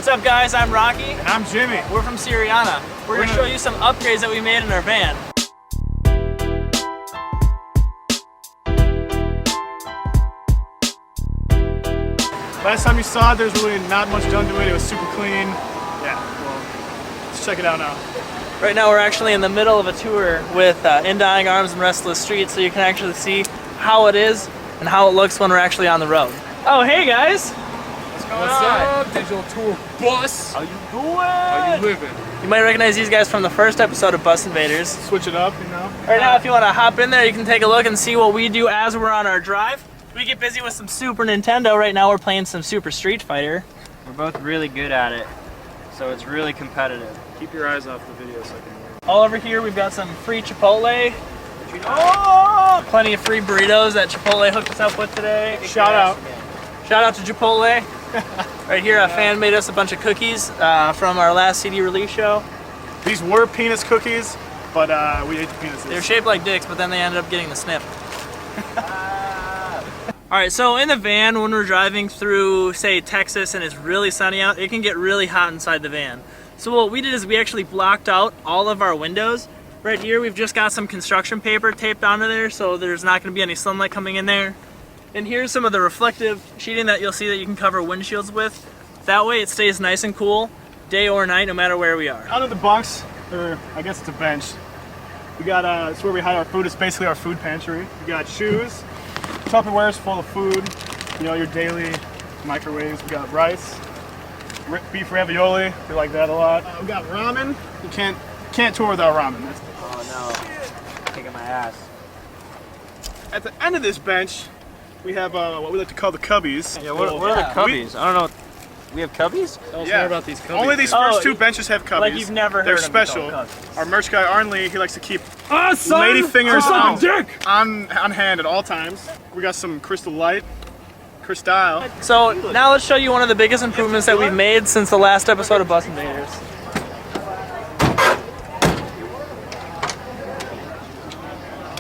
up, guys? I'm Rocky. And I'm Jimmy. We're from Serianna. We're going to show you some upgrades that we made in our van. Last time you saw it, there's really not much done to it. It was super clean. Yeah, well, let's check it out now. Right now we're actually in the middle of a tour with In Dying Arms and Restless Street, so you can actually see how it is and how it looks when we're actually on the road. Oh, hey guys! What's going What's on? up, Digital Tour Bus? How you doing? How you living? You might recognize these guys from the first episode of Bus Invaders. Switch it up, you know? Right now, if you want to hop in there, you can take a look and see what we do as we're on our drive. We get busy with some Super Nintendo. Right now we're playing some Super Street Fighter. We're both really good at it, so it's really competitive. Keep your eyes off the video so I can hear. All over here we've got some free Chipotle. Oh, plenty of free burritos that Chipotle hooked us up with today. Shout out. Shout out to Chipotle. Right here, a fan made us a bunch of cookies from our last CD release show. These were penis cookies, but we ate the penises. They're shaped like dicks, but then they ended up getting the snip. Alright, so in the van, when we're driving through, say, Texas and it's really sunny out, it can get really hot inside the van. So what we did is we actually blocked out all of our windows. Right here, we've just got some construction paper taped onto there, so there's not going to be any sunlight coming in there. And here's some of the reflective sheeting that you'll see that you can cover windshields with. That way it stays nice and cool, day or night, no matter where we are. Under the bunks, or I guess it's a bench, we got, it's where we hide our food. It's basically our food pantry. We got shoes. Tupperware's full of food, you know, your daily microwaves. We got rice, beef ravioli, we like that a lot. We got ramen. You can't tour without ramen. Oh no, kicking my ass. At the end of this bench, we have what we like to call the cubbies. Yeah, what are the cubbies? I don't know. We have cubbies? Tell us more about these cubbies. Only these first two benches have cubbies. Like you've never heard They're of them special. called cubbies. Our merch guy Arnley, he likes to keep son, lady fingers I'm a dick. on hand at all times. We got some Crystal Light, Cristal. So now let's show you one of the biggest improvements that we've made since the last episode of Bus Invaders.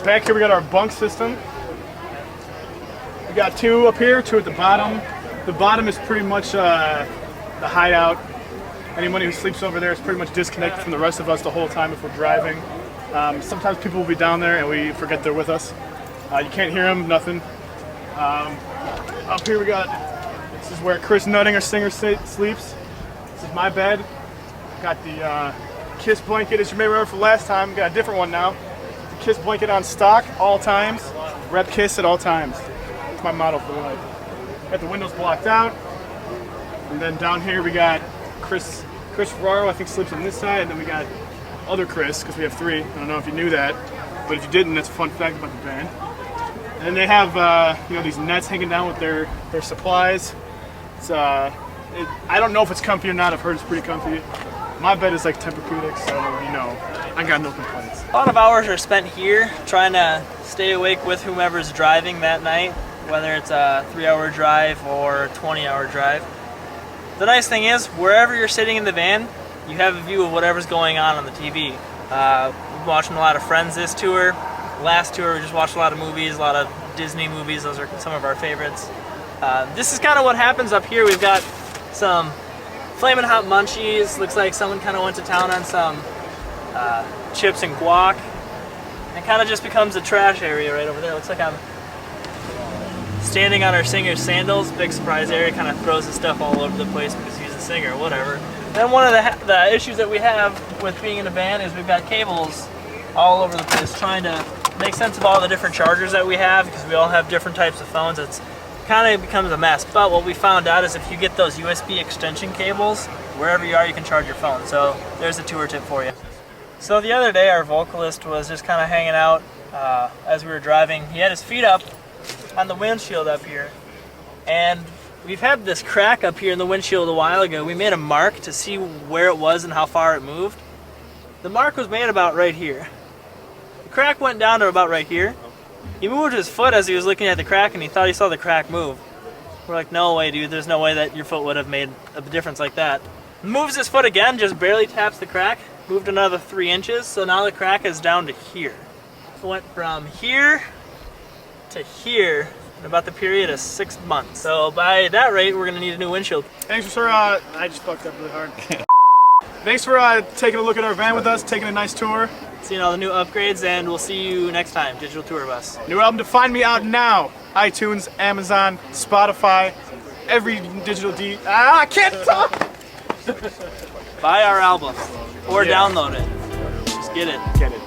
Back here we got our bunk system. We got two up here, two at the bottom. The bottom is pretty much the hideout. Anyone who sleeps over there is pretty much disconnected from the rest of us the whole time if we're driving. Sometimes people will be down there and we forget they're with us. You can't hear them, nothing. Up here we got, this is where Chris Nutting, our singer, sleeps. This is my bed. Got the Kiss blanket, as you may remember from last time. Got a different one now. The Kiss blanket on stock, all times. Rep Kiss at all times. It's my motto for life. Got the windows blocked out. And then down here we got Chris Ferraro, I think, sleeps on this side. And then we got other Chris, because we have three. I don't know if you knew that. But if you didn't, that's a fun fact about the band. And they have you know, these nets hanging down with their supplies. It's I don't know if it's comfy or not. I've heard it's pretty comfy. My bed is like Tempur-Pedic, so you know, I got no complaints. A lot of hours are spent here trying to stay awake with whomever's driving that night, whether it's a 3-hour drive or a 20-hour drive. The nice thing is, wherever you're sitting in the van, you have a view of whatever's going on the TV. We've been watching a lot of Friends this tour. Last tour we just watched a lot of movies, a lot of Disney movies. Those are some of our favorites. This is kind of what happens up here. We've got some Flamin' Hot Munchies. Looks like someone kind of went to town on some chips and guac. It kind of just becomes a trash area right over there. Looks like I'm standing on our singer's sandals. Big surprise area. Kind of throws his stuff all over the place because he's a singer, whatever. Then one of the issues that we have with being in a van is we've got cables all over the place trying to make sense of all the different chargers that we have, because we all have different types of phones. It's kind of becomes a mess. But what we found out is if you get those USB extension cables, wherever you are, you can charge your phone. So there's a tour tip for you. So the other day, our vocalist was just kind of hanging out as we were driving. He had his feet up on the windshield up here, and we've had this crack up here in the windshield a while ago. We made a mark to see where it was and how far it moved. The mark was made about right here. The crack went down to about right here. He moved his foot as he was looking at the crack, and he thought he saw the crack move. We're like, no way, dude. There's no way that your foot would have made a difference like that. Moves his foot again, just barely taps the crack. Moved another 3 inches, so now the crack is down to here. It went from here to here, in about the period of 6 months. So by that rate, we're gonna need a new windshield. Thanks for I just fucked up really hard. Thanks for taking a look at our van with us, taking a nice tour. Seeing all the new upgrades, and we'll see you next time, Digital Tour Bus. New album to Find Me out now. iTunes, Amazon, Spotify, every digital I can't talk! Buy our album or Yeah. download it. Just get it. Get it.